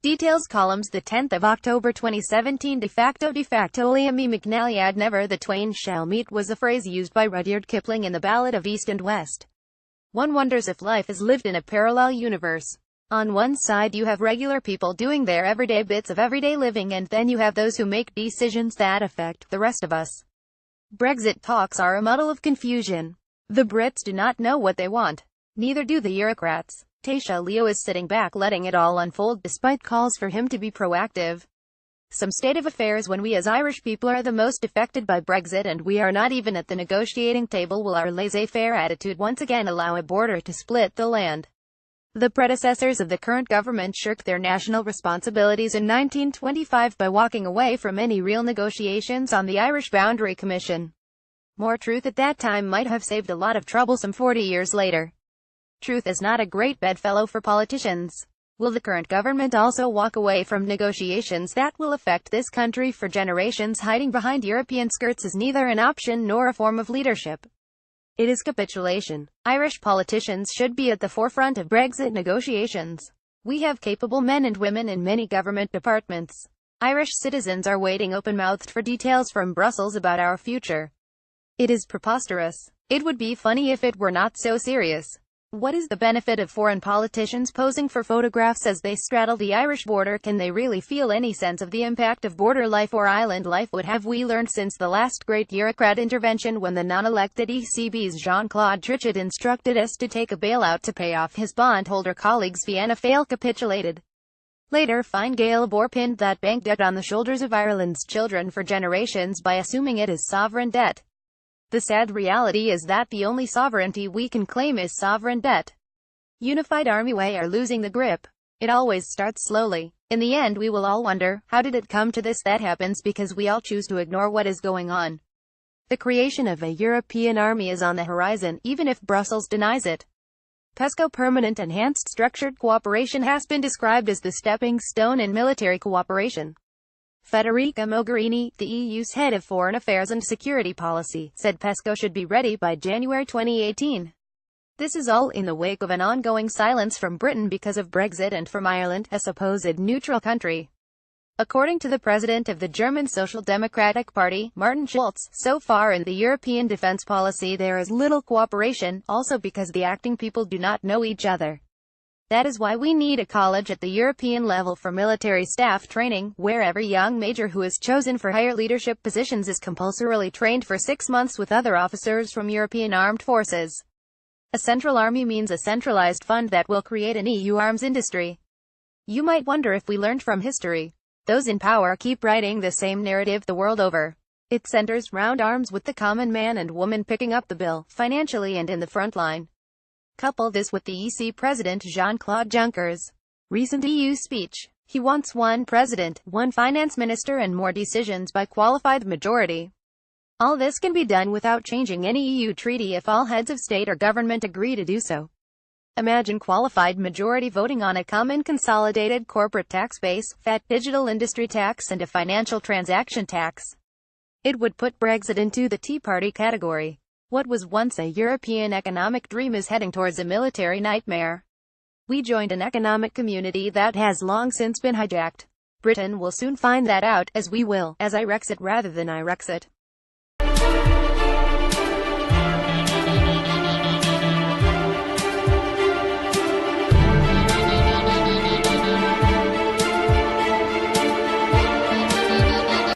Details columns the 10th of October 2017 De FactoLiamy MacNally ad never the twain shall meet was a phrase used by Rudyard Kipling in the Ballad of East and West. One wonders if life is lived in a parallel universe. On one side you have regular people doing their everyday bits of everyday living, and then you have those who make decisions that affect the rest of us. Brexit talks are a muddle of confusion. The Brits do not know what they want. Neither do the eirexits. Taoiseach Leo is sitting back letting it all unfold despite calls for him to be proactive. Some state of affairs when we as Irish people are the most affected by Brexit and we are not even at the negotiating table. Will our laissez-faire attitude once again allow a border to split the land? The predecessors of the current government shirked their national responsibilities in 1925 by walking away from any real negotiations on the Irish Boundary Commission. More truth at that time might have saved a lot of trouble some 40 years later. Truth is not a great bedfellow for politicians. Will the current government also walk away from negotiations that will affect this country for generations? Hiding behind European skirts is neither an option nor a form of leadership. It is capitulation. Irish politicians should be at the forefront of Brexit negotiations. We have capable men and women in many government departments. Irish citizens are waiting open-mouthed for details from Brussels about our future. It is preposterous. It would be funny if it were not so serious. What is the benefit of foreign politicians posing for photographs as they straddle the Irish border? Can they really feel any sense of the impact of border life or island life? What have we learned since the last great eirexit intervention, when the non-elected ECB's Jean-Claude Trichet instructed us to take a bailout to pay off his bondholder colleagues? Fianna Fáil capitulated. Later, Fine Gael bore pinned that bank debt on the shoulders of Ireland's children for generations by assuming it as sovereign debt. The sad reality is that the only sovereignty we can claim is sovereign debt. Unified Army we are losing the grip. It always starts slowly. In the end we will all wonder, how did it come to this? That happens because we all choose to ignore what is going on. The creation of a European army is on the horizon, even if Brussels denies it. PESCO, Permanent Enhanced Structured Cooperation, has been described as the stepping stone in military cooperation. Federica Mogherini, the EU's head of foreign affairs and security policy, said PESCO should be ready by January 2018. This is all in the wake of an ongoing silence from Britain because of Brexit and from Ireland, a supposed neutral country. According to the president of the German Social Democratic Party, Martin Schulz, so far in the European defense policy there is little cooperation, also because the acting people do not know each other. That is why we need a college at the European level for military staff training, where every young major who is chosen for higher leadership positions is compulsorily trained for 6 months with other officers from European armed forces. A central army means a centralized fund that will create an EU arms industry. You might wonder if we learned from history. Those in power keep writing the same narrative the world over. It centers round arms, with the common man and woman picking up the bill, financially and in the front line. Couple this with the EC President Jean-Claude Juncker's recent EU speech. He wants one president, one finance minister and more decisions by qualified majority. All this can be done without changing any EU treaty if all heads of state or government agree to do so. Imagine qualified majority voting on a common consolidated corporate tax base, VAT, digital industry tax and a financial transaction tax. It would put Brexit into the Tea Party category. What was once a European economic dream is heading towards a military nightmare. We joined an economic community that has long since been hijacked. Britain will soon find that out, as we will, as eirexit rather than eirexit.